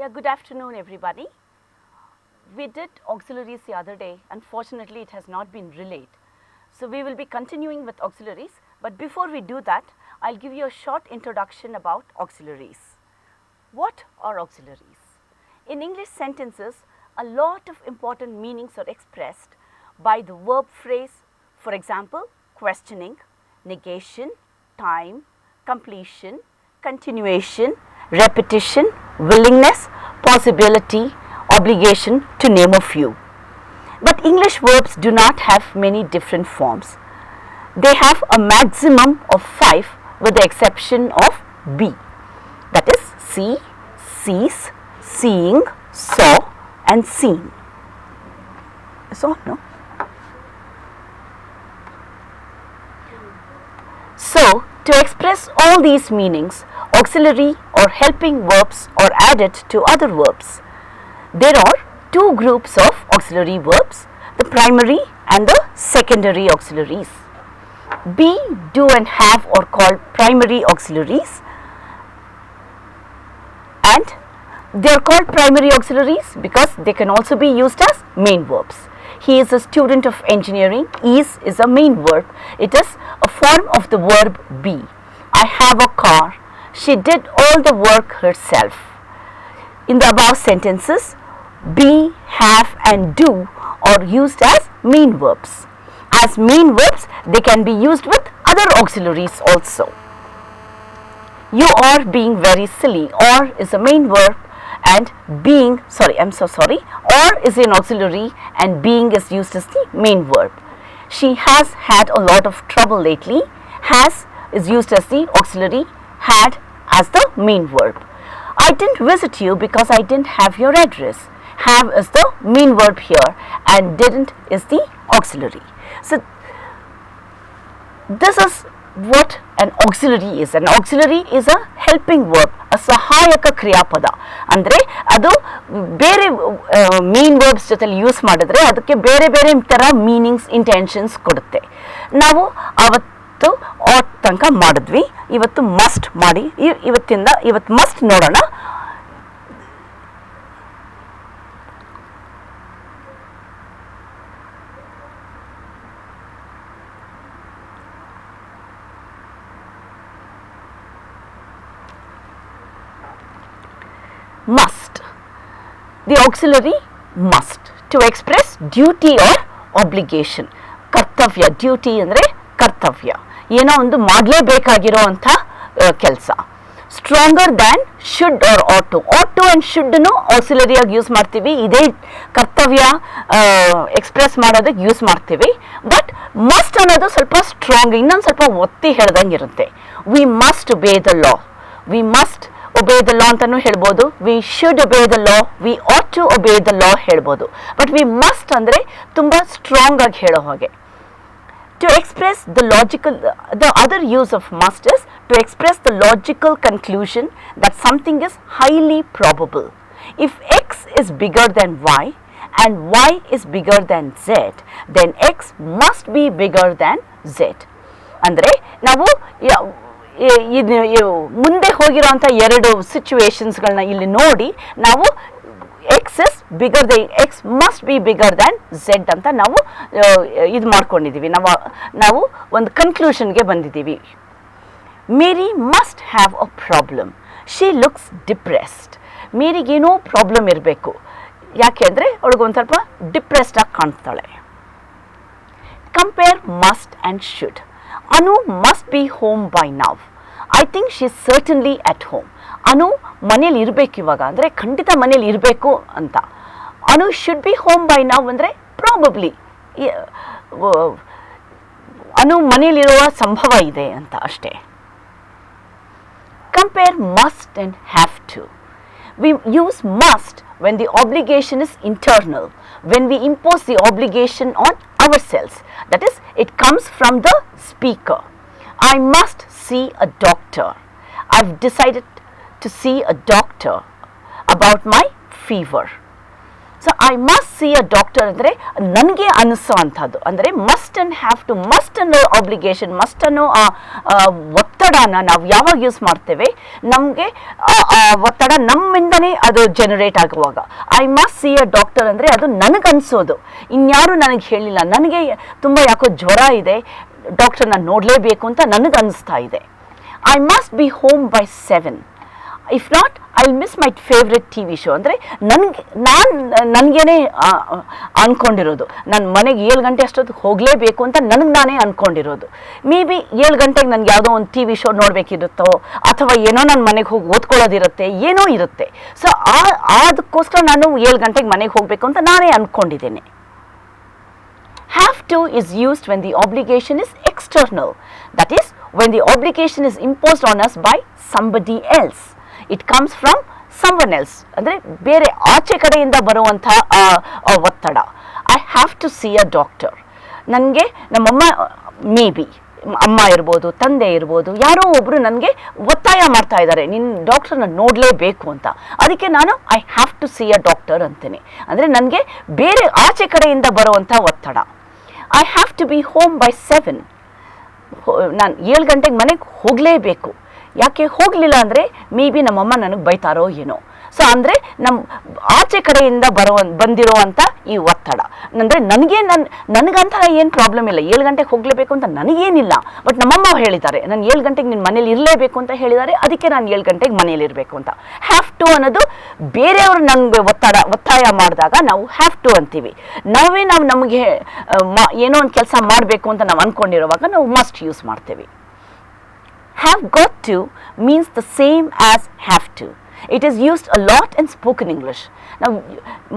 Yeah, good afternoon, everybody. We did auxiliaries the other day. Unfortunately, it has not been relayed. So we will be continuing with auxiliaries. But before we do that, I'll give you a short introduction about auxiliaries. What are auxiliaries? In English sentences, a lot of important meanings are expressed by the verb phrase. For example, questioning, negation, time, completion, continuation, repetition, willingness, possibility, obligation, to name a few. But English verbs do not have many different forms. They have a maximum of 5 with the exception of be. That is see, sees, seeing, saw and seen. So, no? So, to express all these meanings, auxiliary or helping verbs are added to other verbs. There are two groups of auxiliary verbs, the primary and the secondary auxiliaries. Be, do and have are called primary auxiliaries, and they are called primary auxiliaries because they can also be used as main verbs. He is a student of engineering. Is a main verb. It is a form of the verb be. I have a car. She did all the work herself. In the above sentences, be, have and do are used as main verbs. As main verbs, they can be used with other auxiliaries also. You are being very silly. Or is a main verb and being, or is an auxiliary and being is used as the main verb. She has had a lot of trouble lately. Has is used as the auxiliary, had as the main verb. I didn't visit you because I didn't have your address. Have is the main verb here and didn't is the auxiliary. So, this is what an auxiliary is. An auxiliary is a helping verb, a sahayaka kriyapada. Andre adu bere main verbs joteli use madidre adakke bere bere tara meanings, intentions kodutte. Navu avattu ought tanka madidvi, ivattu must ಮಾಡಿ ಇವತ್ತು must ನೋಡೋಣ. Must. The auxiliary must to express duty or obligation. ಕರ್ತವ್ಯ, duty ಅಂದರೆ ಕರ್ತವ್ಯ, ಏನೋ ಒಂದು ಮಾಡಲೇಬೇಕಾಗಿರೋ ಅಂಥ ಕೆಲಸ. Stronger than should or ought to and ಶುಡ್ನು ಆಕ್ಸಿಲರಿಯಾಗಿ ಯೂಸ್ ಮಾಡ್ತೀವಿ. ಇದೇ ಕರ್ತವ್ಯ ಎಕ್ಸ್ಪ್ರೆಸ್ ಮಾಡೋದಕ್ಕೆ ಯೂಸ್ ಮಾಡ್ತೀವಿ. ಬಟ್ ಮಸ್ಟ್ ಅನ್ನೋದು ಸ್ವಲ್ಪ ಸ್ಟ್ರಾಂಗ್, ಇನ್ನೊಂದು ಸ್ವಲ್ಪ ಒತ್ತಿ ಹೇಳ್ದಂಗೆ ಇರುತ್ತೆ. We must obey the law, we must obey the law ಅಂತಲೂ ಹೇಳ್ಬೋದು. We should obey the law, we ought to obey the law ಹೇಳ್ಬೋದು. ಬಟ್ ವಿ ಮಸ್ಟ್ ಅಂದರೆ ತುಂಬ ಸ್ಟ್ರಾಂಗ್ ಆಗಿ ಹೇಳೋ ಹಾಗೆ. To express the other use of must is to express the logical conclusion that something is highly probable. If x is bigger than y and y is bigger than z, then x must be bigger than z. ಅಂದರೆ ನಾವು ಮುಂದೆ ಹೋಗಿರೋಂಥ ಎರಡು ಸಿಚುವೇಶನ್ಸ್ಗಳನ್ನ ಇಲ್ಲಿ ನೋಡಿ ನಾವು x must be bigger than z ಅಂತ ನಾವು ಇದು ಮಾಡ್ಕೊಂಡಿದ್ದೀವಿ. ನಾವು ಒಂದು ಕನ್ಕ್ಲೂಷನ್ಗೆ ಬಂದಿದ್ದೀವಿ. Mary must have a problem. She looks depressed. ಮೇರಿಗೇನೋ ಪ್ರಾಬ್ಲಮ್ ಇರಬೇಕು. ಯಾಕೆ ಅಂದರೆ ಅವಳಿಗೊಂದು ಸ್ವಲ್ಪ ಡಿಪ್ರೆಸ್ಡ್ ಆಗಿ ಕಾಣ್ತಾಳೆ. Compare must and should. Anu must be home by now. I think she is certainly at home. Anu ಮನೇಲಿ ಇರಬೇಕು ಇವಾಗ ಅಂದರೆ ಖಂಡಿತ ಮನೇಲಿ ಇರಬೇಕು ಅಂತ. Anu should be home by now ಅಂದರೆ ಪ್ರಾಬಬ್ಲಿ ಅನು ಮನೇಲಿರುವ ಸಂಭವ ಇದೆ ಅಂತ ಅಷ್ಟೇ. Compare must and have to. We use must when the obligation is internal, when we impose the obligation on ourselves. That is, it comes from the speaker. I must see a doctor. I've decided to see a doctor about my fever. So I must see a doctor ಅಂದರೆ ನನಗೆ ಅನಿಸೋ ಅಂಥದ್ದು, ಅಂದರೆ must and have to, must ಅನ್ನೋ obligation, must ಅನ್ನೋ ಒತ್ತಡನ ನಾವು ಯಾವಾಗ ಯೂಸ್ ಮಾಡ್ತೇವೆ, ನಮಗೆ ಒತ್ತಡ ನಮ್ಮಿಂದನೇ ಅದು ಜನರೇಟ್ ಆಗುವಾಗ. I must see a doctor ಅಂದರೆ ಅದು ನನಗನ್ಸೋದು, ಇನ್ಯಾರು ನನಗೆ ಹೇಳಿಲ್ಲ, ನನಗೆ ತುಂಬ ಯಾಕೋ ಜ್ವರ ಇದೆ, ಡಾಕ್ಟರ್ನ ನೋಡಲೇಬೇಕು ಅಂತ ನನಗನ್ನಿಸ್ತಾ ಇದೆ. I must be home by 7. If not I will miss my favourite T V show. ಅಂದರೆ ನನಗೇನೆ ಅಂದ್ಕೊಂಡಿರೋದು, ನನ್ನ ಮನೆಗೆ 7 ಗಂಟೆ ಅಷ್ಟೊತ್ತಿಗೆ ಹೋಗಲೇಬೇಕು ಅಂತ ನನಗೆ ನಾನೇ ಅಂದ್ಕೊಂಡಿರೋದು. ಮೇ ಬಿ 7 ಗಂಟೆಗೆ ನನಗೆ ಯಾವುದೋ ಒಂದು ಟಿ ವಿ ಶೋ ನೋಡಬೇಕಿರುತ್ತೋ, ಅಥವಾ ಏನೋ ನನ್ನ ಮನೆಗೆ ಹೋಗಿ ಓದ್ಕೊಳ್ಳೋದಿರುತ್ತೆ, ಏನೋ ಇರುತ್ತೆ. ಸೊ ಅದಕ್ಕೋಸ್ಕರ ನಾನು 7 ಗಂಟೆಗೆ ಮನೆಗೆ ಹೋಗಬೇಕು ಅಂತ ನಾನೇ ಅಂದ್ಕೊಂಡಿದ್ದೇನೆ. Have to is used when the obligation is external. That is, when the obligation is imposed on us by somebody else. It comes from someone else. ಅಂದರೆ ಬೇರೆ ಆಚೆ ಕಡೆಯಿಂದ ಬರುವಂಥ ಒತ್ತಡ. I have to see a doctor. ನನಗೆ ನಮ್ಮಮ್ಮ, may be ಅಮ್ಮ ಇರ್ಬೋದು, ತಂದೆ ಇರ್ಬೋದು, ಯಾರೋ ಒಬ್ಬರು ನನಗೆ ಒತ್ತಾಯ ಮಾಡ್ತಾ ಇದ್ದಾರೆ, ನೀನು ಡಾಕ್ಟರ್ನ ನೋಡಲೇಬೇಕು ಅಂತ. ಅದಕ್ಕೆ ನಾನು I have to see a doctor ಅಂತೇನೆ. ಅಂದರೆ ನನಗೆ ಬೇರೆ ಆಚೆ ಕಡೆಯಿಂದ ಬರುವಂಥ ಒತ್ತಡ. I have to be home by 7. ನಾನು 7 ಗಂಟೆಗೆ ಮನೆಗೆ ಹೋಗಲೇಬೇಕು. ಯಾಕೆ ಹೋಗಲಿಲ್ಲ ಅಂದರೆ ಮೇ ಬಿ ನಮ್ಮಮ್ಮ ನನಗೆ ಬೈತಾರೋ ಏನೋ. ಸೊ ಅಂದರೆ ನಮ್ಮ ಆಚೆ ಕಡೆಯಿಂದ ಬಂದಿರೋವಂಥ ಈ ಒತ್ತಡ. ಅಂದರೆ ನನಗಂತ ಏನು ಪ್ರಾಬ್ಲಮ್ ಇಲ್ಲ, 7 ಗಂಟೆಗೆ ಹೋಗಲೇಬೇಕು ಅಂತ ನನಗೇನಿಲ್ಲ. ಬಟ್ ನಮ್ಮಮ್ಮ ಹೇಳಿದ್ದಾರೆ, ನಾನು 7 ಗಂಟೆಗೆ ನಿನ್ನ ಮನೇಲಿ ಇರಲೇಬೇಕು ಅಂತ ಹೇಳಿದ್ದಾರೆ, ಅದಕ್ಕೆ ನಾನು 7 ಗಂಟೆಗೆ ಮನೇಲಿ ಇರಬೇಕು ಅಂತ. ಹ್ಯಾವ್ ಟು ಅನ್ನೋದು ಬೇರೆಯವರು ನನಗೆ ಒತ್ತಾಯ ಮಾಡಿದಾಗ ನಾವು ಹ್ಯಾವ್ ಟು ಅಂತೀವಿ. ನಮಗೆ ಏನೋ ಒಂದು ಕೆಲಸ ಮಾಡಬೇಕು ಅಂತ ನಾವು ಅಂದ್ಕೊಂಡಿರುವಾಗ ನಾವು ಮಸ್ಟ್ ಯೂಸ್ ಮಾಡ್ತೀವಿ. Have got to means the same as have to. It is used a lot in spoken English. ನಾವು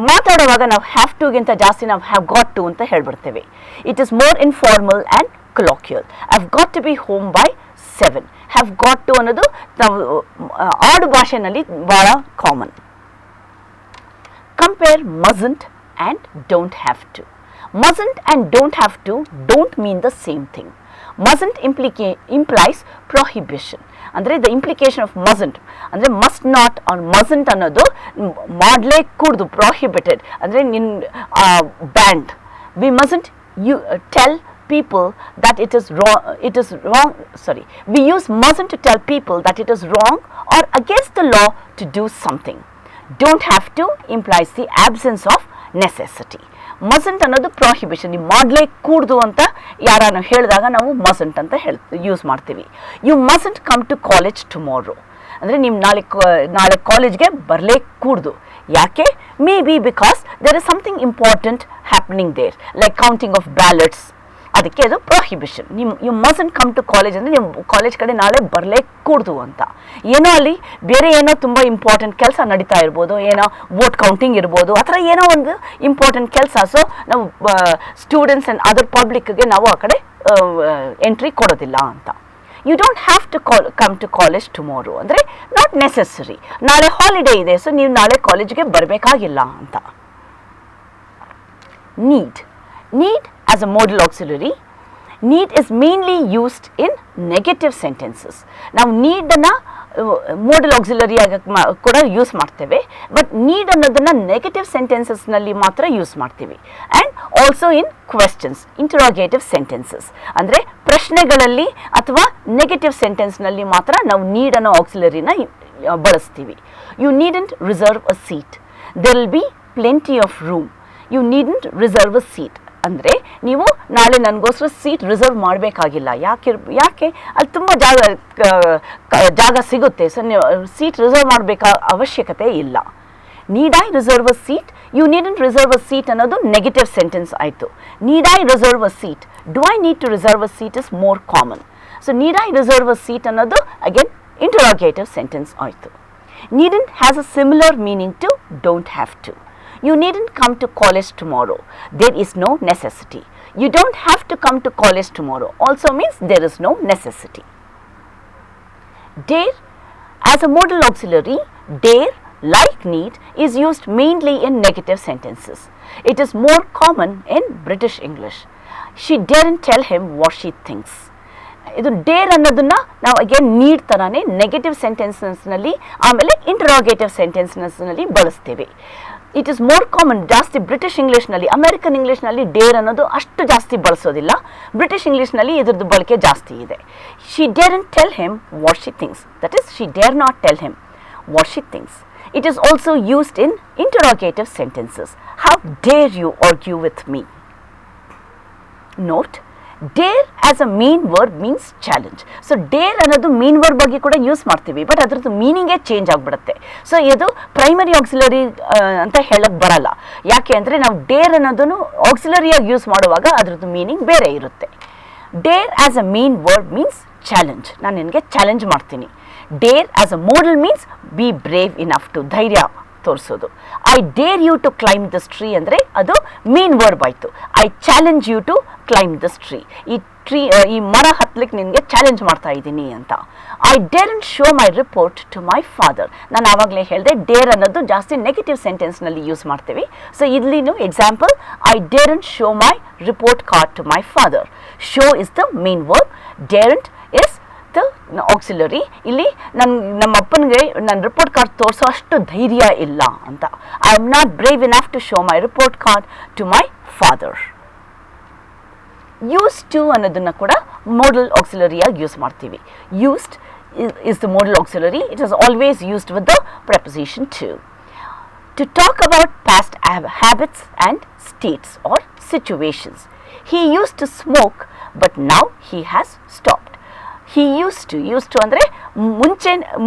ಮಾತಾಡುವಾಗ ನಾವು ಹ್ಯಾವ್ ಟುಗಿಂತ ಜಾಸ್ತಿ ನಾವು ಹ್ಯಾವ್ ಗಾಟ್ ಟು ಅಂತ ಹೇಳ್ಬಿಡ್ತೇವೆ. It is more informal and colloquial. Have got to be home by 7. Have got to ಅನ್ನೋದು ನಾವು ಆಡು ಭಾಷೆನಲ್ಲಿ ಭಾಳ common. Compare mustn't and don't have to. Mustn't and don't have to don't mean the same thing. Mustn't implies prohibition. ಅಂದರೆ the implication of mustn't ಅಂದರೆ must not or mustn't ಅನ್ನೋದು ಮಾಡಲೇ ಕೂಡ್ದು, prohibited ಅಂದರೆ banned. We mustn't tell people that it is wrong. We use mustn't to tell people that it is wrong or against the law to do something. Don't have to implies the absence of necessity. ಮಸಂಟ್ ಅನ್ನೋದು prohibition, ನೀವು ಮಾಡಲೇ ಕೂಡ್ದು ಅಂತ ಯಾರನ್ನು ಹೇಳಿದಾಗ ನಾವು ಮಸಂಟ್ ಅಂತ use ಮಾಡ್ತೀವಿ. You mustn't come to college tomorrow ಅಂದರೆ ನೀವು ನಾಳೆ ಕಾಲೇಜ್ಗೆ ಬರಲೇ ಕೂಡ್ದು. ಯಾಕೆ? Maybe because there is something important happening there, like counting of ballots. ಅದಕ್ಕೆ ಅದು prohibition. You mustn't come to college ಅಂದರೆ ನೀವು ಕಾಲೇಜ್ ಕಡೆ ನಾಳೆ ಬರಲೇ ಕೂಡ್ದು ಅಂತ. ಏನೋ ಅಲ್ಲಿ ಬೇರೆ ಏನೋ ತುಂಬ ಇಂಪಾರ್ಟೆಂಟ್ ಕೆಲಸ ನಡೀತಾ ಇರ್ಬೋದು, ಏನೋ ವೋಟ್ ಕೌಂಟಿಂಗ್ ಇರ್ಬೋದು, ಆ ಥರ ಏನೋ ಒಂದು ಇಂಪಾರ್ಟೆಂಟ್ ಕೆಲಸ. ಸೊ ನಾವು ಸ್ಟೂಡೆಂಟ್ಸ್ ಆ್ಯಂಡ್ ಅದರ್ ಪಬ್ಲಿಕ್ಗೆ ನಾವು ಆ ಕಡೆ ಎಂಟ್ರಿ ಕೊಡೋದಿಲ್ಲ ಅಂತ. You don't have to come to college tomorrow ಅಂದರೆ ನಾಟ್ ನೆಸೆಸರಿ, ನಾಳೆ ಹಾಲಿಡೇ ಇದೆ, ಸೊ ನೀವು ನಾಳೆ ಕಾಲೇಜ್ಗೆ ಬರಬೇಕಾಗಿಲ್ಲ ಅಂತ. Need as a modal auxiliary. Need is mainly used in negative sentences. ನಾವು ನೀಡನ್ನು ಮೋಡಲ್ ಆಕ್ಸಿಲರಿ ಆಗಿ ಕೂಡ ಯೂಸ್ ಮಾಡ್ತೇವೆ, ಬಟ್ ನೀಡ್ ಅನ್ನೋದನ್ನು ನೆಗೆಟಿವ್ ಸೆಂಟೆನ್ಸಸ್ನಲ್ಲಿ ಮಾತ್ರ ಯೂಸ್ ಮಾಡ್ತೀವಿ. And also in questions, interrogative sentences ಅಂದರೆ ಪ್ರಶ್ನೆಗಳಲ್ಲಿ ಅಥವಾ ನೆಗೆಟಿವ್ ಸೆಂಟೆನ್ಸ್ನಲ್ಲಿ ಮಾತ್ರ ನಾವು ನೀಡ್ ಅನ್ನೋ ಆಕ್ಸಿಲರಿನ ಬಳಸ್ತೀವಿ. You needn't reserve a seat, there will be plenty of room. You needn't reserve a seat ಅಂದರೆ ನೀವು ನಾಳೆ ನನಗೋಸ್ಕರ ಸೀಟ್ ರಿಸರ್ವ್ ಮಾಡಬೇಕಾಗಿಲ್ಲ. ಯಾಕೆ ಅಲ್ಲಿ ತುಂಬ ಜಾಗ ಸಿಗುತ್ತೆ, ಸೊ ನೀವು ಸೀಟ್ ರಿಸರ್ವ್ ಮಾಡಬೇಕಾ ಅವಶ್ಯಕತೆ ಇಲ್ಲ. Need I reserve a seat, you needn't reserve a seat ಅನ್ನೋದು ನೆಗೆಟಿವ್ ಸೆಂಟೆನ್ಸ್ ಆಯಿತು. Need I reserve a seat, do I need to reserve a seat is more common. So need I reserve a seat ಅನ್ನೋದು again interrogative sentence ಆಯಿತು. Needn't has a similar meaning to don't have to. You needn't come to college tomorrow. There is no necessity. You don't have to come to college tomorrow also means there is no necessity. Dare as a modal auxiliary, dare like need is used mainly in negative sentences. It is more common in British English. She daren't tell him what she thinks. ಇದು Deere ಅನ್ನೋದನ್ನ ನಾವು again need ಥರನೇ negative ಸೆಂಟೆನ್ಸ್ನಲ್ಲಿ ಆಮೇಲೆ interrogative ಸೆಂಟೆನ್ಸ್ನಲ್ಲಿ ಬಳಸ್ತೀವಿ. It is more common. ಜಾಸ್ತಿ British ಇಂಗ್ಲೀಷ್ನಲ್ಲಿ, American ಇಂಗ್ಲೀಷ್ನಲ್ಲಿ Deere ಅನ್ನೋದು ಅಷ್ಟು ಜಾಸ್ತಿ ಬಳಸೋದಿಲ್ಲ. ಬ್ರಿಟಿಷ್ ಇಂಗ್ಲೀಷ್ನಲ್ಲಿ ಇದ್ರದ್ದು ಬಳಕೆ ಜಾಸ್ತಿ ಇದೆ. She daren't tell him what she thinks, that is she dare not tell him what she thinks. It is also used in interrogative sentences. How dare you argue with me? Note, dare as a main verb means challenge. So dare ಅನ್ನೋದು main verb ಆಗಿ ಕೂಡ use ಮಾಡ್ತೀವಿ, but ಅದರದ್ದು ಮೀನಿಂಗೇ change ಆಗಿಬಿಡುತ್ತೆ. So ಇದು primary auxiliary ಅಂತ ಹೇಳಕ್ ಬರಲ್ಲ. ಯಾಕೆ ಅಂದರೆ ನಾವು ಡೇರ್ ಅನ್ನೋದನ್ನು ಆಕ್ಸಿಲರಿಯಾಗಿ ಯೂಸ್ ಮಾಡುವಾಗ ಅದರದ್ದು ಮೀನಿಂಗ್ ಬೇರೆ ಇರುತ್ತೆ. Dare as a main verb means challenge, ನಾನು ನಿನಗೆ ಚಾಲೆಂಜ್ ಮಾಡ್ತೀನಿ. Dare as a modal means be brave enough to, ಧೈರ್ಯ ತೋರಿಸೋದು. I dare you to climb this tree ಅಂದರೆ ಅದು ಮೇನ್ ವರ್ಬ್ ಆಯಿತು. I challenge you to climb this tree, ಈ ಮರ ಹತ್ತಲಿಕ್ಕೆ ನಿನಗೆ ಚಾಲೆಂಜ್ ಮಾಡ್ತಾ ಇದ್ದೀನಿ ಅಂತ. I daren't show my report to my father, ನಾನು ಆವಾಗಲೇ ಹೇಳಿದೆ ಡೇರ್ ಅನ್ನೋದು ಜಾಸ್ತಿ ನೆಗೆಟಿವ್ ಸೆಂಟೆನ್ಸ್ನಲ್ಲಿ ಯೂಸ್ ಮಾಡ್ತೀವಿ. ಸೊ ಇಲ್ಲಿನೂ example, I daren't show my report card to my father. Show is the main verb, daren't is the auxiliary. ಇಲ್ಲಿ ನಮ್ಮ ಅಪ್ಪನಿಗೆ ನನ್ನ ರಿಪೋರ್ಟ್ ಕಾರ್ಡ್ ತೋರಿಸೋ ಅಷ್ಟು ಧೈರ್ಯ ಇಲ್ಲ ಅಂತ. I am not brave enough to show my report card to my father. Used to ಅನ್ನೋದನ್ನು ಕೂಡ ಮೋಡಲ್ ಆಕ್ಸಿಲರಿಯಾಗಿ ಯೂಸ್ ಮಾಡ್ತೀವಿ. Used is the modal auxiliary. It is always used with the preposition to. To talk about past habits and states or situations. He used to smoke, but now he has stopped. He used to ಅಂದರೆ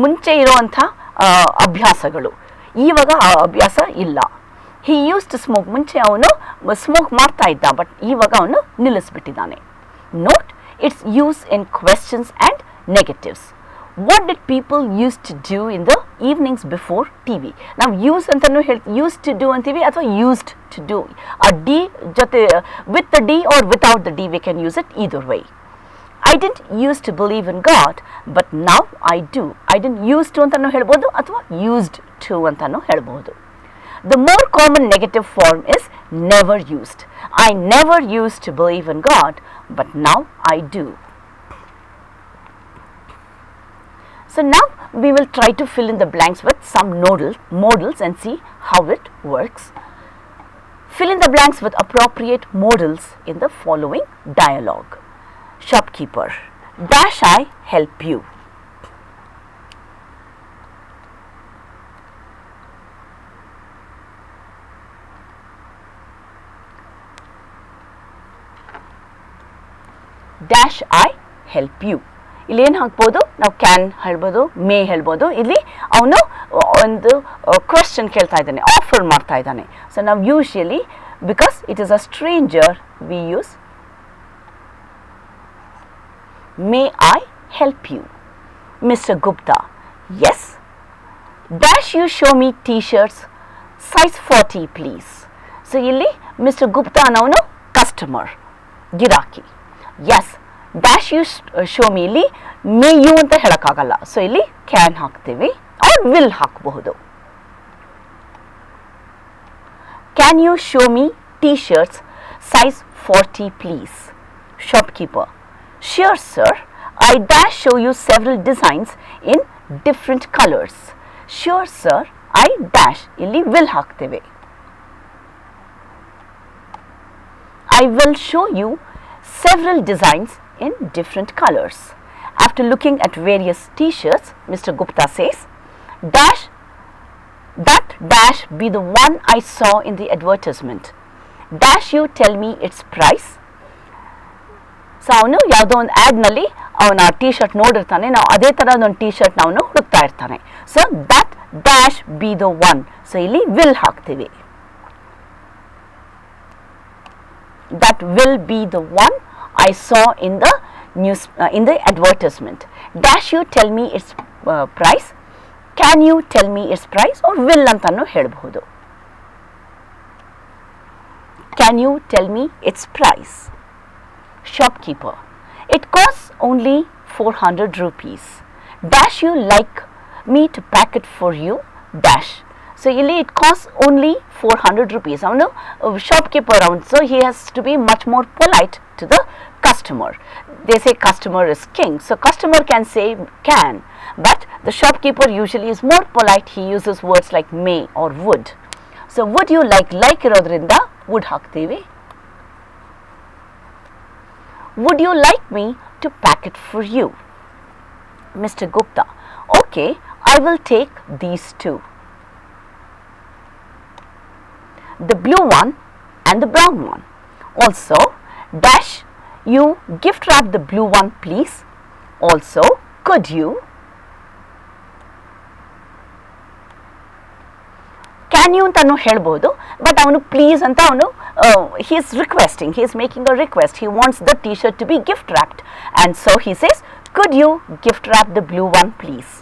ಮುಂಚೆ ಇರುವಂಥ ಅಭ್ಯಾಸಗಳು, ಇವಾಗ ಆ ಅಭ್ಯಾಸ ಇಲ್ಲ. He used to smoke, ಮುಂಚೆ ಅವನು ಸ್ಮೋಕ್ ಮಾಡ್ತಾ ಇದ್ದ, ಬಟ್ ಇವಾಗ ಅವನು ನಿಲ್ಲಿಸ್ಬಿಟ್ಟಿದ್ದಾನೆ. Note, its use in questions and negatives. What did people used to do in the evenings before TV? ನಾವು ಯೂಸ್ ಅಂತಲೂ ಯೂಸ್ ಟು ಡೂ ಅಂತೀವಿ ಅಥವಾ ಯೂಸ್ಡ್ ಟು ಡೂ. ಆ ಡಿ ಜೊತೆ with the D or without the D we can use it either way. I didn't used to believe in God, but now I do. I didn't used to ಅಂತಲೂ ಹೇಳ್ಬೋದು ಅಥವಾ used to ಅಂತಲೂ ಹೇಳ್ಬೋದು. The more common negative form is never used. I never used to believe in God, but now I do. So now we will try to fill in the blanks with some modals and see how it works. Fill in the blanks with appropriate modals in the following dialogue. Shopkeeper, dash I help you? Dash I help you. ಇಲ್ಲಿ ಏನು ಹಾಕ್ಬೋದು, ನಾವು can ಹೇಳ್ಬೋದು, ಮೇ ಹೇಳ್ಬೋದು. ಇಲ್ಲಿ ಅವನು ಒಂದು question ಕೇಳ್ತಾ ಇದ್ದಾನೆ, ಆಫರ್ ಮಾಡ್ತಾ ಇದ್ದಾನೆ. ಸೊ ನಾವು usually because it is a stranger we use may I help you. Mister Gupta, S. Dash you show me T shirts size 40 please. So ಇಲ್ಲಿ ಮಿಸ್ಟರ್ ಗುಪ್ತಾ ಅನ್ನೋನು ಕಸ್ಟಮರ್, ಗಿರಾಕಿ. S. Dash you show me, ಇಲ್ಲಿ may you ಅಂತ ಹೇಳೋಕ್ಕಾಗಲ್ಲ, so ಇಲ್ಲಿ can ಹಾಕ್ತೀವಿ or will ಹಾಕಬಹುದು. Can you show me T shirts size 40 please. Shopkeeper, sure sir. I dash show you several designs in different colours. Sure sir, I dash, ಇಲ್ಲಿ will ಹಾಕ್ತೇವೆ. I will show you several designs in different colors. After looking at various t-shirts, Mr. Gupta says, dash, that dash be the one I saw in the advertisement. Dash you tell me its price. So ಅವನು ಯಾವುದೋ ಒಂದು ಆ್ಯಡ್ನಲ್ಲಿ ಅವನ T shirt ನೋಡಿರ್ತಾನೆ, ನಾವು ಅದೇ ಥರದೊಂದು tea ಶರ್ಟ್ನ ಅವನು ಹುಡುಕ್ತಾ ಇರ್ತಾನೆ. So that dash B the one, so ಇಲ್ಲಿ ವಿಲ್ ಹಾಕ್ತೀವಿ. That will be the one I saw in the news, in the advertisement. Dash you tell me its price. Can you tell me its price? Or will antanu helಬಹುದು. Can you tell me its price? Shopkeeper, it costs only 400 rupees. Dash you like me to pack it for you? Dash. So ಇಲ್ಲಿ it costs only 400 rupees. ಅವನು shopkeeper ಅವನು, so he has to be much more polite to the customer. They say customer is king. So customer can say can, but the shopkeeper usually is more polite. He uses words like may or would. So would you like ಇರೋದ್ರಿಂದ would ಹಾಕ್ತೀವಿ. Would you like me to pack it for you? Mister Gupta, okay, I will take these two. The blue one and the brown one. Also, dash, you gift wrap the blue one please. Also, could you? Can you ಅಂತನೂ ಹೇಳ್ಬೋದು, but ಅವನು please ಅಂತ ಅವನು he is requesting, he is making a request, he wants the t-shirt to be gift wrapped, and so he says, could you gift wrap the blue one please?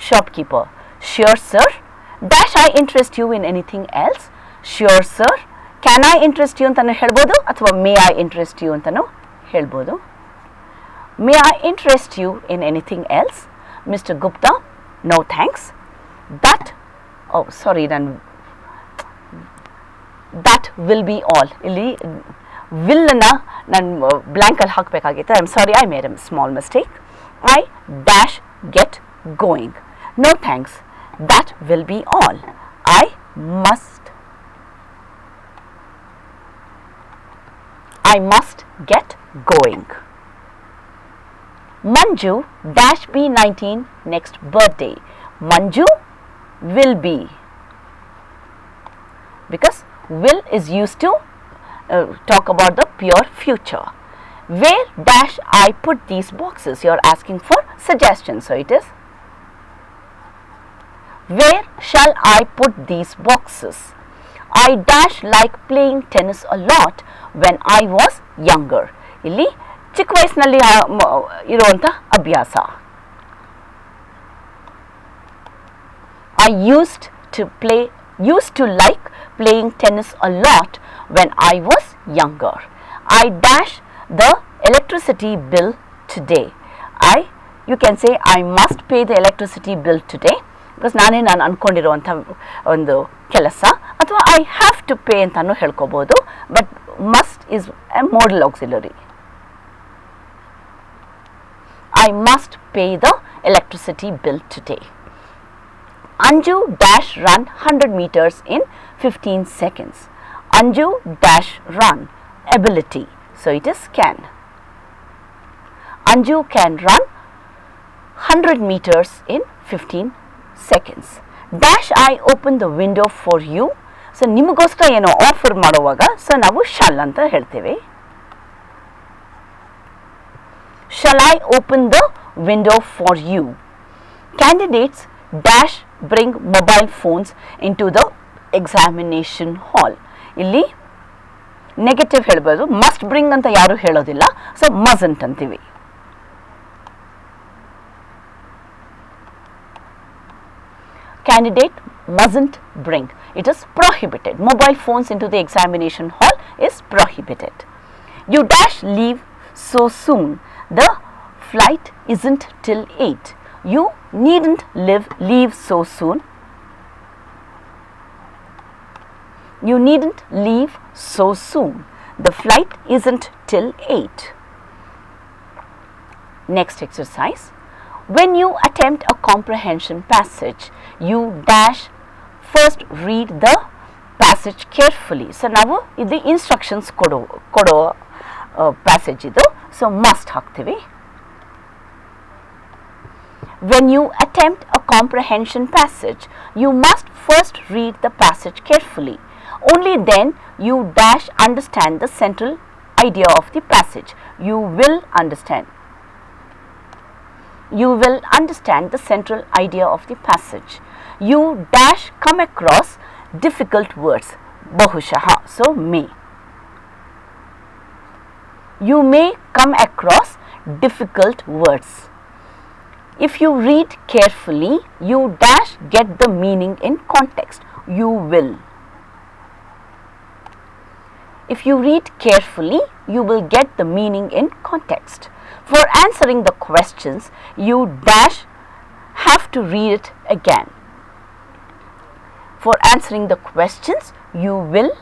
Shopkeeper, sure sir. Dash, I interest you in anything else? Sure sir. Can I interest you ಅಂತನೂ ಹೇಳ್ಬೋದು, ಅಥವಾ may I interest you ಅಂತನೂ ಹೇಳ್ಬೋದು. May I interest you in anything else? Mr. Gupta, no thanks. That, oh sorry, that will be all. ಇಲ್ಲಿ will ಅನ್ನು ನಾನು ಬ್ಲ್ಯಾಂಕಲ್ಲಿ ಹಾಕಬೇಕಾಗಿತ್ತು. I am sorry, I made a small mistake. I dash get going. No thanks. That will be all. I must get going. Manju dash be 19 next birthday. Manju will be, because will is used to talk about the pure future. Where dash I put these boxes? You are asking for suggestions, so it is, where shall I put these boxes? I dash like playing tennis a lot when I was younger. ಇಲ್ಲಿ ಚಿಕ್ಕ ವಯಸ್ಸಿನಲ್ಲಿ ಇರುವಂಥ ಅಭ್ಯಾಸ. I used to like playing tennis a lot when I was younger. I dash the electricity bill today. You can say I must pay the electricity bill today, because ನಾನು ಅಂದ್ಕೊಂಡಿರುವಂಥ ಒಂದು ಕೆಲಸ, ಅಥವಾ I have to pay ಅಂತಲೂ ಹೇಳ್ಕೋಬೋದು, but must is a modal auxiliary. I must pay the electricity bill today. Anju dash run 100 meters in 15 seconds. Anju dash run, ability, so it is can. Anju can run 100 meters in 15 seconds. Dash I open the window for you. So ನಿಮಗೋಸ್ಕರ ಏನೋ offer ಮಾಡುವಾಗ so ನಾವು shall ಅಂತ ಹೇಳ್ತೇವೆ. Shall I open the window for you? Candidates dash bring mobile phones into the examination hall. ಇಲ್ಲಿ negative ಹೇಳ್ಬೋದು, must bring ಅಂತ ಯಾರು ಹೇಳೋದಿಲ್ಲ, ಸೊ ಮಸಂಟ್ ಅಂತೀವಿ. Candidate mustn't bring. It is prohibited. Mobile phones into the examination hall is prohibited. You dash leave so soon. The flight isn't till 8. You needn't leave so soon. You needn't leave so soon. The flight isn't till 8. Next exercise. When you attempt a comprehension passage, you dash first read the passage carefully. So ನಾವು ಇದು instructions ಕೊಡೋ passage ಇದು, so must ಹಾಕ್ತೀವಿ. When you attempt a comprehension passage, you must first read the passage carefully. Only then you dash understand the central idea of the passage. You will understand the central idea of the passage. You dash come across difficult words. Bahushaha, so may. You may come across difficult words. If you read carefully, you dash get the meaning in context. You will. If you read carefully, you will get the meaning in context. For answering the questions, you dash have to read it again. For answering the questions, you will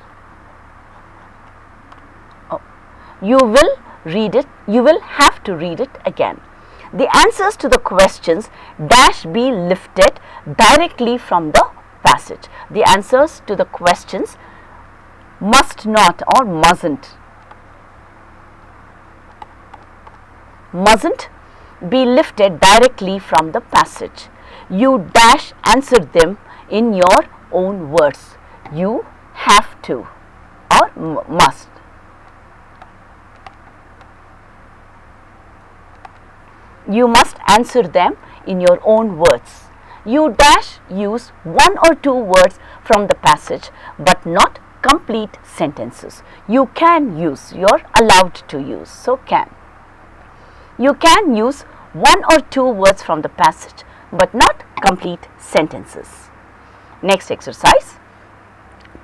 read it. You will have to read it again. The answers to the questions dash be lifted directly from the passage. The answers to the questions must not or mustn't be lifted directly from the passage. You dash answer them in your own words. You have to or must. You must answer them in your own words. You dash use one or two words from the passage but not complete sentences. You can use, you're allowed to use, so can. You can use one or two words from the passage but not complete sentences. Next exercise.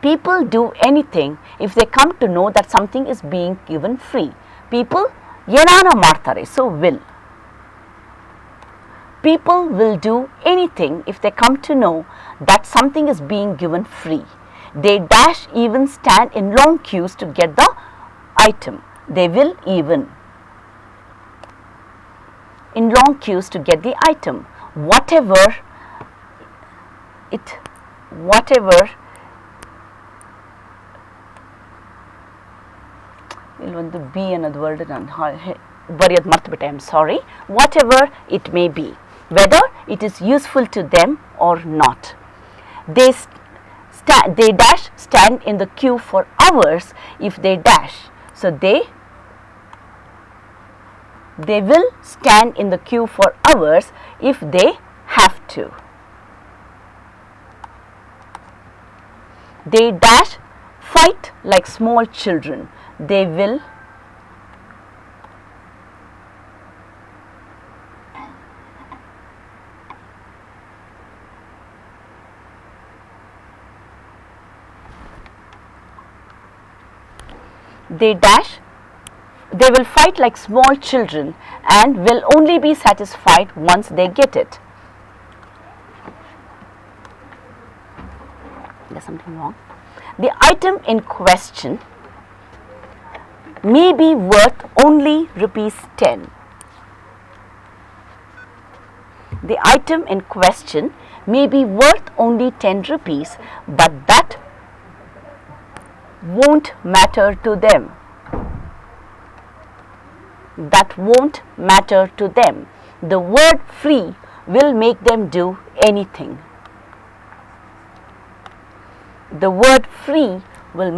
People do anything if they come to know that something is being given free. People ಏನನ ಮಾಡ್ತಾರೆ, so will. People will do anything if they come to know that something is being given free. They dash even stand in long queues to get the item. They will even in long queues to get the item. Whatever illೊಂದು be ಅನ್ನೋದು word ನಾನು ಬರೆಯೋದು ಮರ್ತುಬಿಟ್ಟೆ, I am sorry. Whatever it may be, whether it is useful to them or not. They dash stand in the queue for hours if they dash. So they will stand in the queue for hours if they have to. They dash fight like small children. They will fight like small children and will only be satisfied once they get it. There's something wrong. The item in question may be worth only ₹10. The item in question may be worth only ₹10, but that won't matter to them. That won't matter to them. The word free will make them do anything. The word free will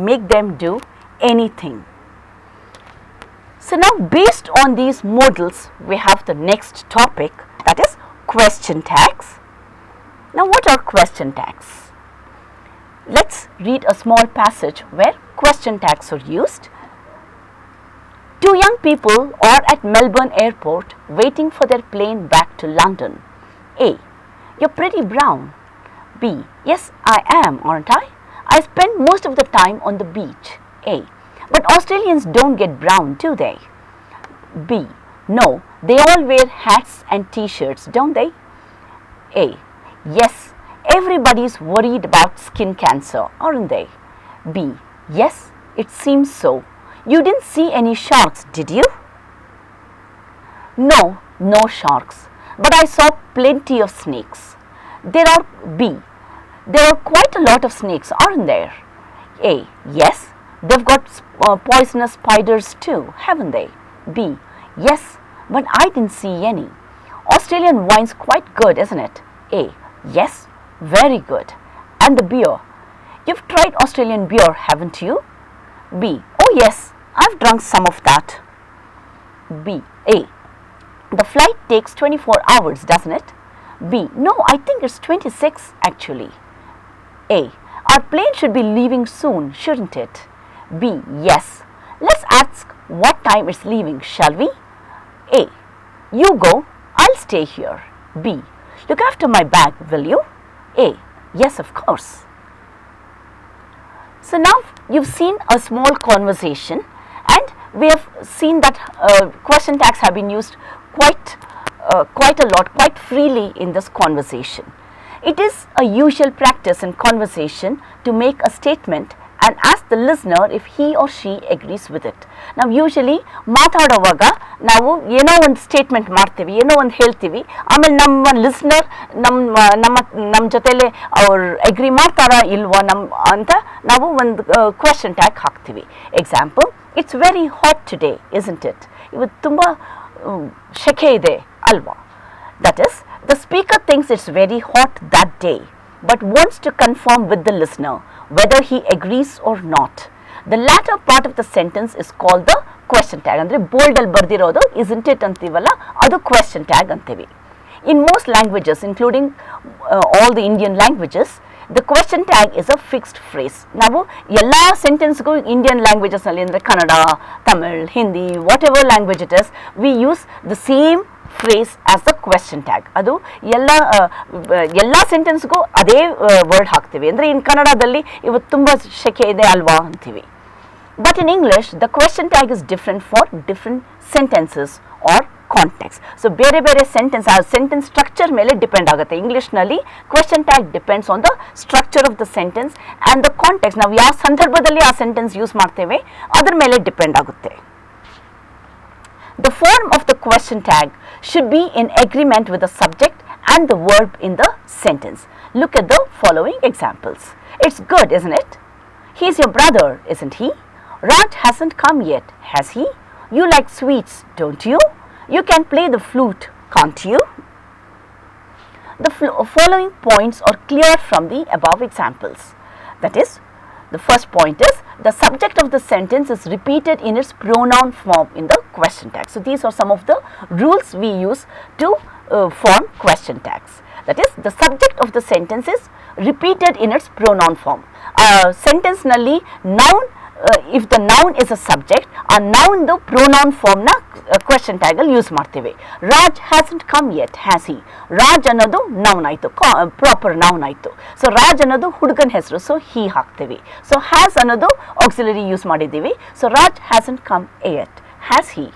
make them do anything. So now, based on these modals, we have the next topic, that is question tags. Now, what are question tags? Let's read a small passage where question tags are used. Two young people are at Melbourne airport waiting for their plane back to London. A. You're pretty brown. B. Yes, I am, aren't I? I spend most of the time on the beach. A. But Australians don't get brown, do they? B. No, they all wear hats and t-shirts, don't they? A. Yes, everybody's worried about skin cancer, aren't they? B. Yes, it seems so. You didn't see any sharks, did you? No, no sharks, but I saw plenty of snakes. There are quite a lot of snakes, aren't there? A. Yes, they've got poisonous spiders too, haven't they? B. Yes, but I didn't see any. Australian wine's quite good, isn't it? A. Yes, very good. And the beer? You've tried Australian beer, haven't you? B. Oh yes, I've drunk some of that. B. A. The flight takes 24 hours, doesn't it? B. No, I think it's 26 actually. A. Our plane should be leaving soon, shouldn't it? B. Yes. Let's ask what time it's leaving, shall we? A. You go, I'll stay here. B. Look after my bag, will you? A. Yes, of course. So now you've seen a small conversation, and we have seen that question tags have been used quite a lot, quite freely in this conversation. It is a usual practice in conversation to make a statement and ask the listener if he or she agrees with it. ನಾವು usually ಮಾತಾಡೋವಾಗ ನಾವು ಏನೋ ಒಂದು statement ಮಾಡ್ತೀವಿ, ಏನೋ ಒಂದು ಹೇಳ್ತೀವಿ, ಆಮೇಲೆ ನಮ್ಮ ಲಿಸ್ನರ್ ನಮ್ಮ ಜೊತೆಲೆ ಅವ್ರು ಅಗ್ರಿ ಮಾಡ್ತಾರಾ ಇಲ್ವಾ ಅಂತ ನಾವು ಒಂದು ಕ್ವೆಶ್ಚನ್ ಟ್ಯಾಗ್ ಹಾಕ್ತೀವಿ. Example, it's very hot today isn't it? ಇವತ್ತು ತುಂಬ ಶೆಕೆ ಇದೆ ಅಲ್ವಾ? That is, the speaker thinks it's very hot that day but wants to confirm with the listener whether he agrees or not. The latter part of the sentence is called the question tag. Andre bold ಅಲ್ಲಿ ಬರ್ದಿರೋದು isn't it ಅಂತೀವಲ್ಲ, ಅದು question tag ಅಂತೀವಿ. In most languages, including all the Indian languages, the question tag is a fixed phrase. ನಾವು ಎಲ್ಲ ಸೆಂಟೆನ್ಸ್ಗೂ Indian languages ನಲ್ಲಿ ಅಂದರೆ Kannada, Tamil, Hindi, what ever language it is, we use the same phrase as the question tag. ಅದು ಎಲ್ಲ ಸೆಂಟೆನ್ಸ್ಗೂ ಅದೇ word ಹಾಕ್ತೀವಿ. ಅಂದರೆ ಇನ್ ಕನ್ನಡದಲ್ಲಿ ಇವತ್ತು ತುಂಬ ಶೆಕೆ ಇದೆ ಅಲ್ವಾ ಅಂತೀವಿ. But in English the question tag is different for different sentences are context. So ಬೇರೆ ಬೇರೆ ಸೆಂಟೆನ್ಸ್, ಆ ಸೆಂಟೆನ್ಸ್ ಸ್ಟ್ರಕ್ಚರ್ ಮೇಲೆ ಡಿಪೆಂಡ್ ಆಗುತ್ತೆ. ಇಂಗ್ಲಿಷ್ನಲ್ಲಿ question tag depends on the structure of the sentence and the context. ನಾವು ಯಾವ ಸಂದರ್ಭದಲ್ಲಿ ಆ ಸೆಂಟೆನ್ಸ್ ಯೂಸ್ ಮಾಡ್ತೇವೆ ಅದ್ರ ಮೇಲೆ ಡಿಪೆಂಡ್ ಆಗುತ್ತೆ. The form of the question tag should be in agreement with the subject and the verb in the sentence. Look at the following examples. It's good, isn't it? He's your brother, isn't he? Raj hasn't come yet, has he? You like sweets, don't you? You can play the flute, can't you? The following points are clear from the above examples. That is, the first point is the subject of the sentence is repeated in its pronoun form in the question tag. So these are some of the rules we use to form question tags. That is, the subject of the sentence is repeated in its pronoun form. Sentence nalli noun, if the noun is a subject, a noun the pronoun form na question tag ಅಲ್ಲಿ use ಮಾಡ್ತೀವಿ. Raj hasn't come yet, has he? Raj ಅನ್ನೋದು noun ಆಯಿತು, proper noun ಆಯಿತು. So Raj ಅನ್ನೋದು ಹುಡುಗನ ಹೆಸರು, so he ಹಾಕ್ತೀವಿ. So has ಅನ್ನೋದು ಆಕ್ಸಿಲರಿ ಯೂಸ್ ಮಾಡಿದ್ದೀವಿ. So Raj hasn't come yet, has he?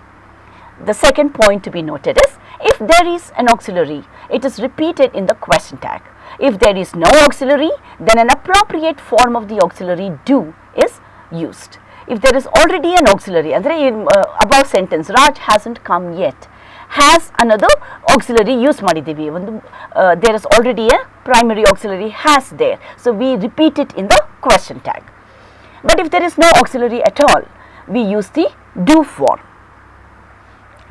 The second point to be noted is, if there is an auxiliary, it is repeated in the question tag. If there is no auxiliary, then an appropriate form of the auxiliary do is used. If there is already an auxiliary, ಅಂದರೆ above sentence, Raj hasn't come yet, has another auxiliary use ಮಾಡಿದ್ದೀವಿ. ಒಂದು there is already a primary auxiliary has there, so we repeat it in the question tag. But if there is no auxiliary at all, we use the do form.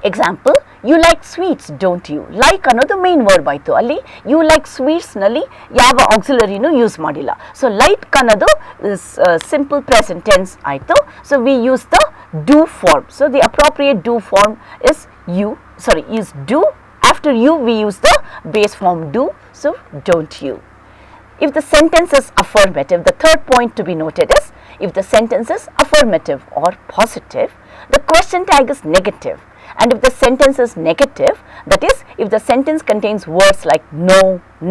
Example, you like sweets, don't you? Like ಅನ್ನೋದು main verb ಆಯಿತು. ಅಲ್ಲಿ you like sweets ನಲ್ಲಿ ಯಾವ ಆಕ್ಸಿಲರಿನೂ use ಮಾಡಿಲ್ಲ. So like ಅನ್ನೋದು simple present tense ಆಯಿತು. So we use the do form. So the appropriate do form is do. After you we use the base form do. So don't you. If the sentence is affirmative, the third point to be noted is, if the sentence is affirmative or positive, the question tag is negative. And if the sentence is negative, that is, if the sentence contains words like no,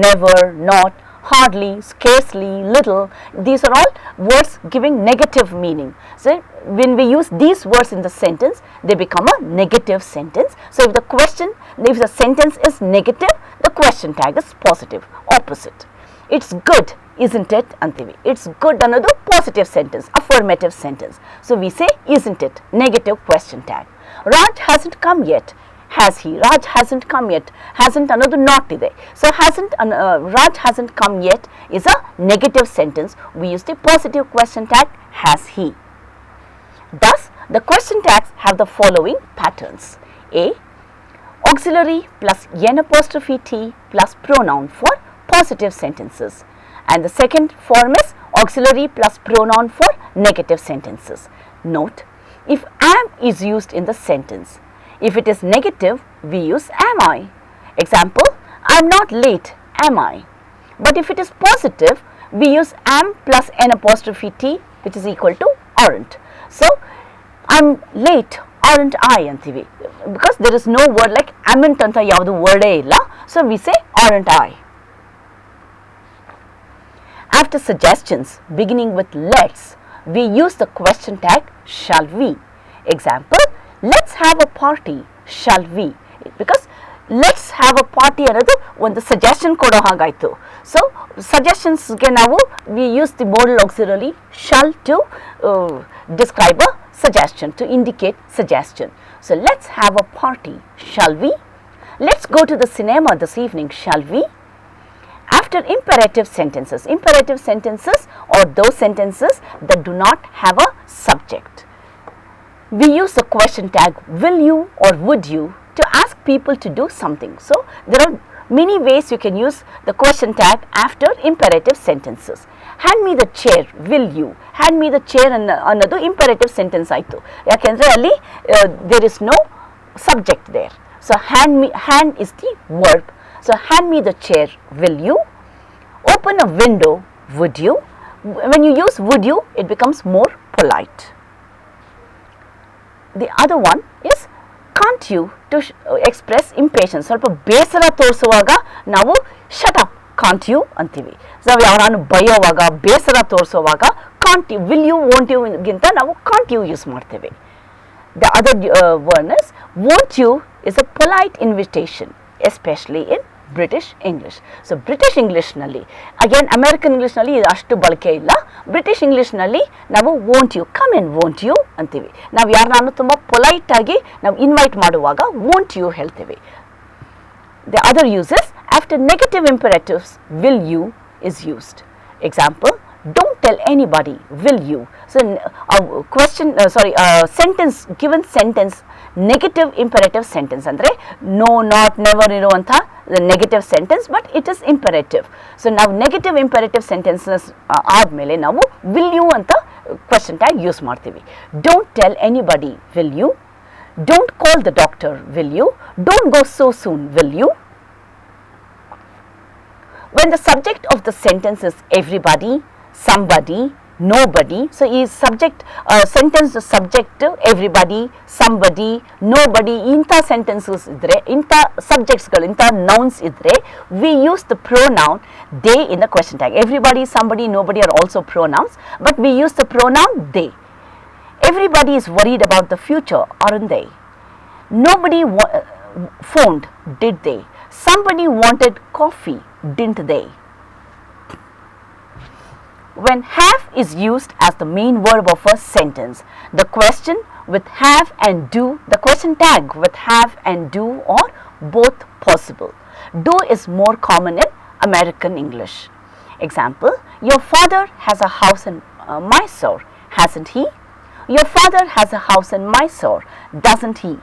never, not, hardly, scarcely, little, these are all words giving negative meaning. So when we use these words in the sentence, they become a negative sentence. So if the sentence is negative, the question tag is positive, opposite. It's good, isn't it ಅಂತೀವಿ. It's good ಅನ್ನೋದು positive sentence, affirmative sentence. So we say isn't it, negative question tag. Raj hasn't come yet, has he? Raj hasn't come yet. Hasn't ಅನ್ನೋದು not ಇದೆ. So Raj hasn't come yet is a negative sentence. We use the positive question tag has he. Thus, the question tags have the following patterns. A. Auxiliary plus n' T plus pronoun for positive sentences. And the second form is auxiliary plus pronoun for negative sentences. Note, if am is used in the sentence, if it is negative, we use am I. Example, I'm not late, am I? But if it is positive, we use am plus n' T, which is equal to aren't. So I'm late, aren't I ಅಂತೀವಿ. Because there is no word like amn't ಅಂತ ಯಾವುದು ವರ್ಡೇ ಇಲ್ಲ. So we say aren't I. After suggestions beginning with let's, we use the question tag shall we. Example, let's have a party, shall we? Because let's have a party ಅನ್ನೋದು ಒಂದು suggestion ಕೊಡೋ ಹಾಗಾಯಿತು. So suggestions ಗೆ ನಾವು we use the modal auxiliary shall to describe a suggestion, to indicate suggestion. So let's have a party, shall we? Let's go to the cinema this evening, shall we? After imperative sentences are those sentences that do not have a subject. We use the question tag will you or would you to ask people to do something. So there are many ways you can use the question tag after imperative sentences. Hand me the chair, will you? Hand me the chair ಅನ್ನೋದು imperative sentence ಆಯಿತು, ಯಾಕೆಂದರೆ ಅಲ್ಲಿ there is no subject there. So hand is the verb. So hand me the chair, will you? Open a window, would you? When you use would you, it becomes more polite. The other one is can't you, to express impatience. ಸ್ವಲ್ಪ ಬೇಸರ ತೋರಿಸುವಾಗ ನಾವು shut up, can't you ಅಂತೀವಿ. So ಯಾರನ್ನು ಬೈಯೋವಾಗ ಬೇಸರ ತೋರಿಸುವಾಗ can't you, will you, won't you ಗಿಂತ ನಾವು can't you use ಮಾಡ್ತೇವೆ. The other one is won't you is a polite invitation, especially in British English. So British English ನಲ್ಲಿ again American English ನಲ್ಲಿ ಇದು ಅಷ್ಟು ಬಳಕೆ ಇಲ್ಲ. British English ನಲ್ಲಿ ನಾವು won't you, come in, won't you ಅಂತೀವಿ. ನಾವು ಯಾರನ್ನಾನು ತುಂಬ ಪೊಲೈಟ್ ಆಗಿ ನಾವು ಇನ್ವೈಟ್ ಮಾಡುವಾಗ won't you ಹೇಳ್ತೇವೆ. The other uses after negative imperatives will you is used. Example, don't tell anybody, will you? So sentence, given sentence, negative imperative sentence ಅಂದ್ರೆ no, not, never ಇರುವಂಥ the negative sentence, but it is imperative. So ನಾವು negative imperative sentences ಆದಮೇಲೆ ನಾವು will you ಅಂತ question tag use ಮಾಡ್ತೀವಿ. Don't tell anybody, will you? Don't call the doctor, will you? Don't go so soon, will you? When the subject of the sentence is everybody, somebody, nobody, so is subject sentence subject everybody, somebody, nobody, inta sentences idre, inta subjects gal, inta nouns idre, we use the pronoun they in the question tag. Everybody, somebody, nobody are also pronouns, but we use the pronoun they. Everybody is worried about the future, aren't they? Nobody phoned, did they? Somebody wanted coffee, didn't they? When have is used as the main verb of a sentence, the question with have and do, the question tag with have and do are both possible. Do is more common in American English. Example, your father has a house in Mysore, hasn't he? Your father has a house in Mysore, doesn't he?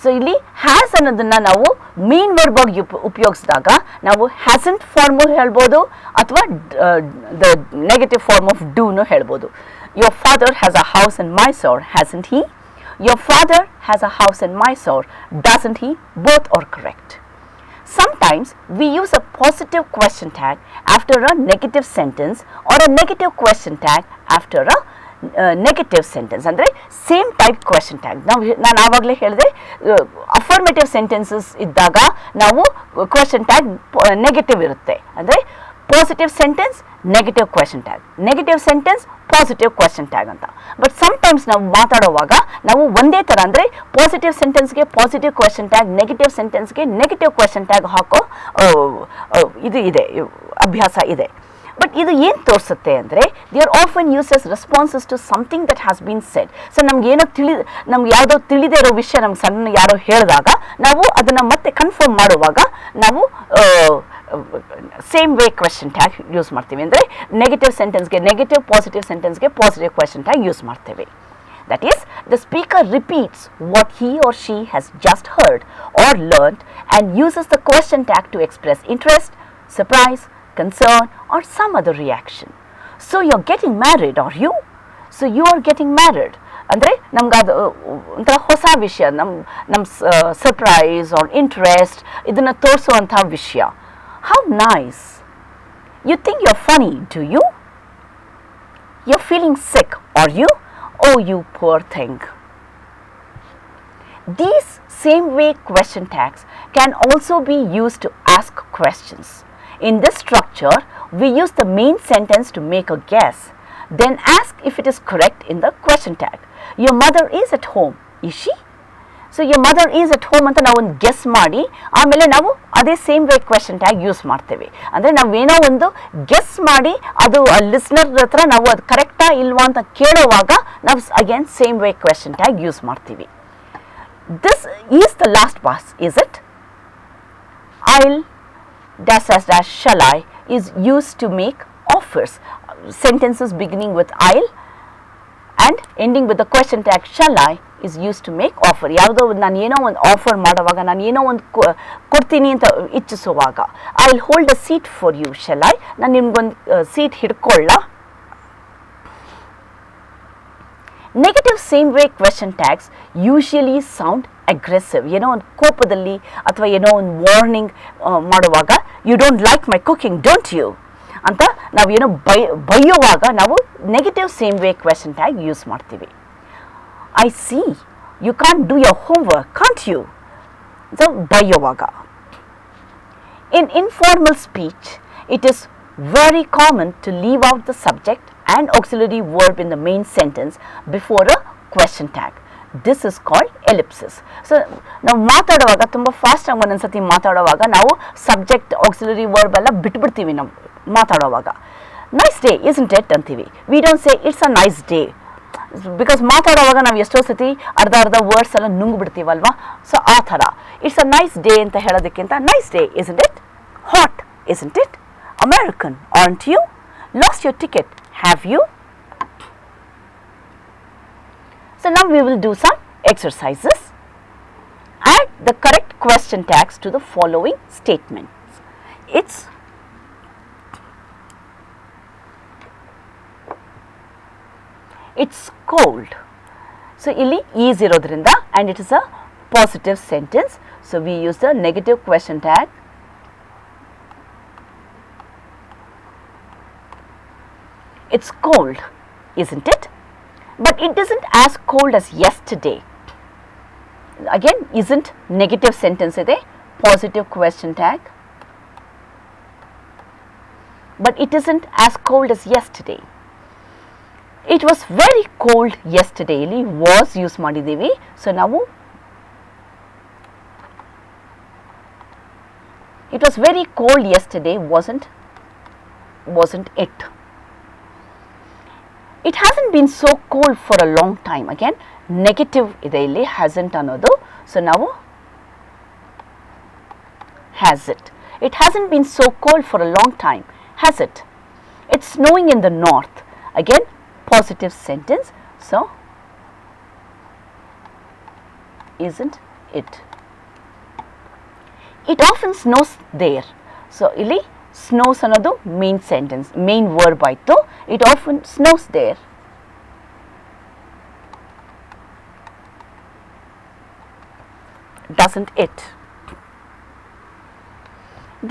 So ಇಲ್ಲಿ has ಅನ್ನೋದನ್ನು ನಾವು main verb ಆಗಿ ಉಪಯೋಗಿಸಿದಾಗ ನಾವು hasn't farm ಹೇಳ್ಬೋದು ಅಥವಾ the negative form of ಡೂನು ಹೇಳ್ಬೋದು. Your father has a house in Mysore, hasn't he? Your father has a house in Mysore, doesn't he? Both are correct. Sometimes we use a positive question tag after a negative sentence or a negative question tag after a negative sentence ಅಂದರೆ same type question tag. ನಾನು ಆವಾಗಲೇ ಹೇಳಿದೆ affirmative sentences ಇದ್ದಾಗ ನಾವು question tag negative ಇರುತ್ತೆ, ಅಂದರೆ positive sentence negative question tag, negative sentence positive question tag ಅಂತ. But sometimes ನಾವು ಮಾತಾಡುವಾಗ ನಾವು ಒಂದೇ ಥರ ಅಂದರೆ ಪಾಸಿಟಿವ್ ಸೆಂಟೆನ್ಸ್ಗೆ ಪಾಸಿಟಿವ್ ಕ್ವೆಶನ್ ಟ್ಯಾಗ್, ನೆಗೆಟಿವ್ ಸೆಂಟೆನ್ಸ್ಗೆ ನೆಗೆಟಿವ್ ಕ್ವೆಶನ್ ಟ್ಯಾಗ್ ಹಾಕೋ ಇದು ಇದೆ, ಅಭ್ಯಾಸ ಇದೆ. ಬಟ್ ಇದು ಏನು ತೋರಿಸುತ್ತೆ ಅಂದರೆ they are often used as responses to something that has been said. So ನಮ್ಗೆ ನಮ್ಗೆ ಯಾವುದೋ ತಿಳಿದೇ ಇರೋ ವಿಷಯ ನಮ್ಗೆ ಸಣ್ಣ ಯಾರೋ ಹೇಳಿದಾಗ ನಾವು ಅದನ್ನು ಮತ್ತೆ ಕನ್ಫರ್ಮ್ ಮಾಡುವಾಗ ನಾವು same way question tag use ಮಾಡ್ತೀವಿ. ಅಂದರೆ ನೆಗೆಟಿವ್ ಸೆಂಟೆನ್ಸ್ಗೆ ನೆಗೆಟಿವ್, ಪಾಸಿಟಿವ್ ಸೆಂಟೆನ್ಸ್ಗೆ ಪಾಸಿಟಿವ್ ಕ್ವೆಶನ್ ಟ್ಯಾಗ್ ಯೂಸ್ ಮಾಡ್ತೇವೆ. That is, the speaker repeats what he or she has just heard or learned and uses the question tag to express interest, surprise, concern or some other reaction. So you're getting married, are you? So you are getting married. ಅಂದರೆ ನಮ್ಗೆ ಅದು ಒಂಥರ ಹೊಸ ವಿಷಯ, ನಮ್ಮ surprise R interest ಇದನ್ನು ತೋರಿಸುವಂಥ ವಿಷಯ. How nice. You think you are funny, do you? You are feeling sick, are you? Oh, you poor thing. These same way question tags can also be used to ask questions. In this structure, we use the main sentence to make a guess, then ask if it is correct in the question tag. Your mother is at home, is she? So your mother is at home ಅಂತ ನಾವು ಒಂದು guess ಮಾಡಿ ಆಮೇಲೆ ನಾವು ಅದೇ same way question tag use ಮಾಡ್ತೇವೆ. ಅಂದರೆ ನಾವೇನೋ ಒಂದು ಗೆಸ್ ಮಾಡಿ ಅದು ಲಿಸ್ನರ್ ಹತ್ರ ನಾವು ಅದು ಕರೆಕ್ಟಾ ಇಲ್ವಾ ಅಂತ ಕೇಳುವಾಗ ನಾವು again same way question tag use ಮಾಡ್ತೀವಿ. This is the last pass, is it? I'll dash dash dash shall I is used to make offers. Sentences beginning with I'll and ending with the question tag shall I is used to make offer. ಯಾವುದೋ ನಾನು ಏನೋ ಒಂದು offer ಮಾಡುವಾಗ, ನಾನು ಏನೋ ಒಂದು ಕೊಡ್ತೀನಿ ಅಂತ ಇಚ್ಛಿಸುವಾಗ, I'll hold a seat for you, shall I? ನಾನು ನಿಮ್ಗೊಂದು ಸೀಟ್ ಹಿಡ್ಕೊಳ್ಳ. Negative same way question tags usually sound aggressive. ಏನೋ ಒಂದು ಕೋಪದಲ್ಲಿ ಅಥವಾ ಏನೋ ಒಂದು ವಾರ್ನಿಂಗ್ ಮಾಡುವಾಗ, you don't like my cooking don't you ಅಂತ ನಾವೇನೋ ಬೈಯುವಾಗ ನಾವು negative same way question tag use ಮಾಡ್ತೀವಿ. I see you can't do your homework can't you, so ಬೈಯುವಾಗ. In informal speech it is very common to leave out the subject and auxiliary verb in the main sentence before a question tag. This is called ellipsis. So ನಾವು ಮಾತಾಡುವಾಗ ತುಂಬ fast ಆಗಿ ಒಂದೊಂದ್ಸತಿ ಮಾತಾಡುವಾಗ ನಾವು subject auxiliary verb ಎಲ್ಲ ಬಿಟ್ಬಿಡ್ತೀವಿ. ನಾವು ಮಾತಾಡುವಾಗ nice day isn't it ಅಂತೀವಿ. We don't say it's a nice day, because ಮಾತಾಡುವಾಗ ನಾವು ಎಷ್ಟೋ ಸತಿ ಅರ್ಧ ವರ್ಡ್ಸ್ ಎಲ್ಲ ನುಂಗ್ಬಿಡ್ತೀವಲ್ವಾ. ಸೊ ಆ ಥರ ಇಟ್ಸ್ ಅ ನೈಸ್ ಡೇ ಅಂತ ಹೇಳೋದಕ್ಕಿಂತ nice day isn't it, hot isn't it, American, aren't you? Lost your ticket, have you? So now we will do some exercises. Add the correct question tags to the following statements. It's cold. So illi is irodrinda and it is a positive sentence. So we use the negative question tag. It's cold, isn't it? But it isn't as cold as yesterday. Again, isn't negative sentence ide, positive question tag. But it isn't as cold as yesterday. It was very cold yesterday. Ili was use ಮಾಡಿದೀವಿ. So ನಾವು it was very cold yesterday wasn't it? It hasn't been so cold for a long time. Again, negative ಇದೆ ಇಲ್ಲಿ, hasn't ಅನ್ನೋದು. So ನಾವು has it. It hasn't been so cold for a long time, has it? It's snowing in the north. Again, positive sentence. So isn't it? It often snows there. So ಇಲ್ಲಿ snows ಅನ್ನೋದು main sentence, main verb ಆಯಿತು. It often snows there. Doesn't it?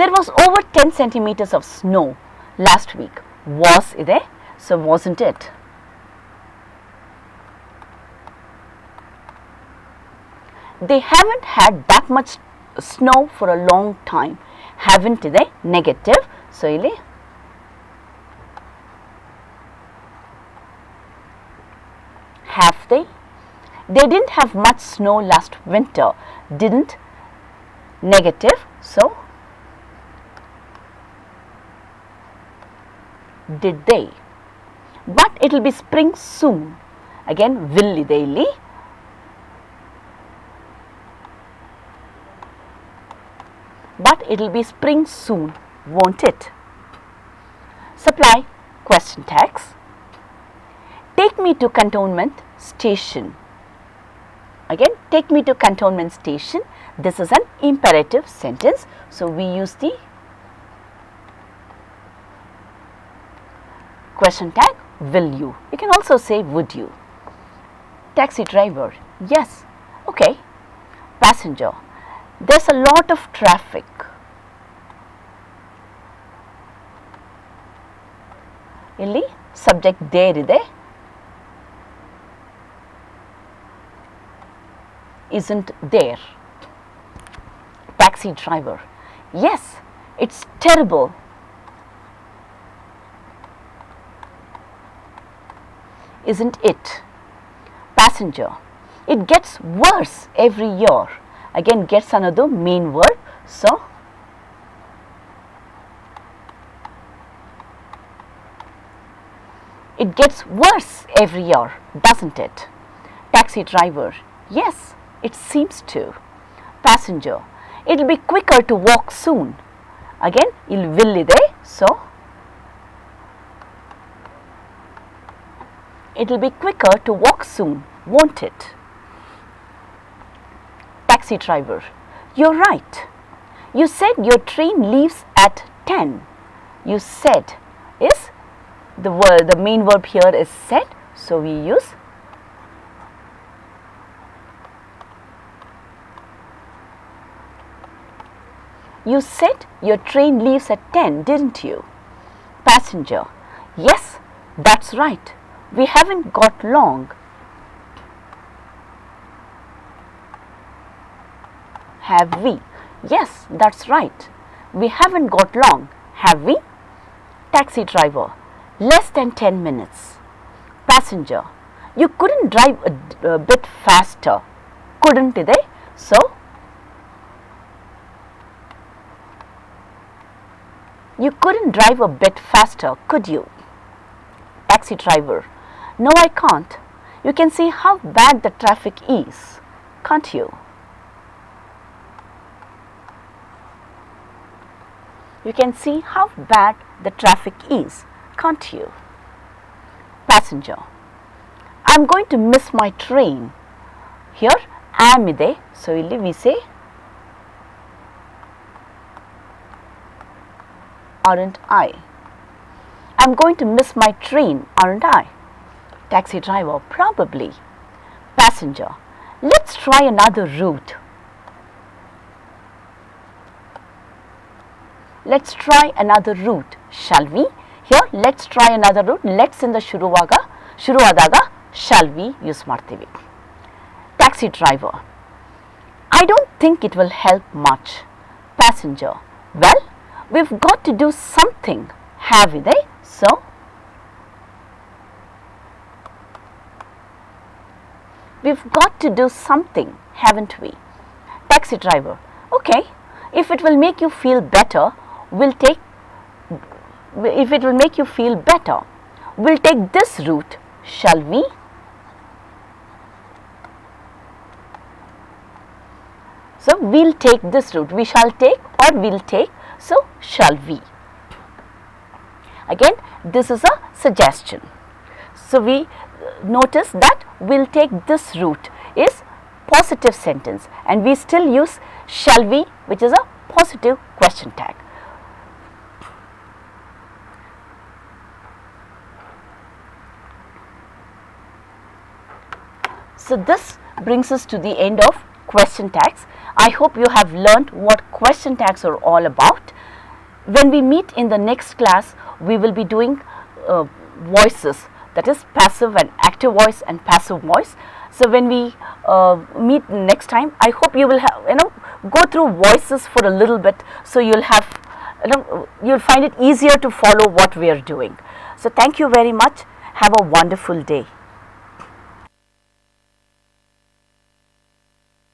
There was over 10 centimeters of snow last week. Was ಇದೆ, so wasn't it? They haven't had that much snow for a long time. Haven't ಇದೆ, negative. So ಇಲ್ಲಿ have they? They didn't have much snow last winter. Didn't, negative. So did they? But it will be spring soon. Again, will ಇದೆ ಇಲ್ಲಿ. But it will be spring soon, won't it? Supply question tags. Take me to cantonment station. Again, take me to cantonment station. This is an imperative sentence. So we use the question tag will you. You can also say would you. Taxi driver, yes. Okay. Passenger, there's a lot of traffic. ಇಲ್ಲಿ subject there ಇದೆ. Isn't there. Taxi driver, yes, it's terrible. Isn't it? Passenger, It gets worse every year. Again, gets another main word. So, it gets worse every year, doesn't it? Taxi driver, yes, it seems to. Passenger, it'll be quicker to walk soon. Again, il will ide, so it'll be quicker to walk soon, won't it? Taxi driver, you're right. You said your train leaves at 10. You said is the main verb here is said, so we use You said your train leaves at 10, didn't you? Passenger, yes, that's right. We haven't got long. Have we? Yes, that's right. We haven't got long, have we? Taxi driver, less than 10 minutes. Passenger, you couldn't drive a bit faster, couldn't they? So, you couldn't drive a bit faster, could you? Taxi driver, no, I can't. You can see how bad the traffic is, can't you? You can see how bad the traffic is, can't you? Passenger, I'm going to miss my train. Here, am ide, so illi we say aren't I? I'm going to miss my train, aren't I? Taxi driver, probably. Passenger, let's try another route. Let's try another route, shall we? Here, let's try another route. Let's in the ಶುರುವಾದಾಗ shall we use ಮಾಡ್ತೀವಿ. Taxi driver, I don't think it will help much. Passenger, well, we've got to do something, have they? So, we've got to do something, haven't we? Taxi driver, okay, if it will make you feel better, we'll take this route, shall we? So, we'll take this route, we shall take or we'll take, so shall we. Again, this is a suggestion. So, we notice that we'll take this route is positive sentence and we still use shall we, which is a positive question tag. So, this brings us to the end of question tags. I hope you have learned what question tags are all about. When we meet in the next class, we will be doing voices, that is passive and active voice and passive voice. So, when we meet next time, I hope you will have, go through voices for a little bit, so you'll have, you'll find it easier to follow what we are doing. So, thank you very much. Have a wonderful day.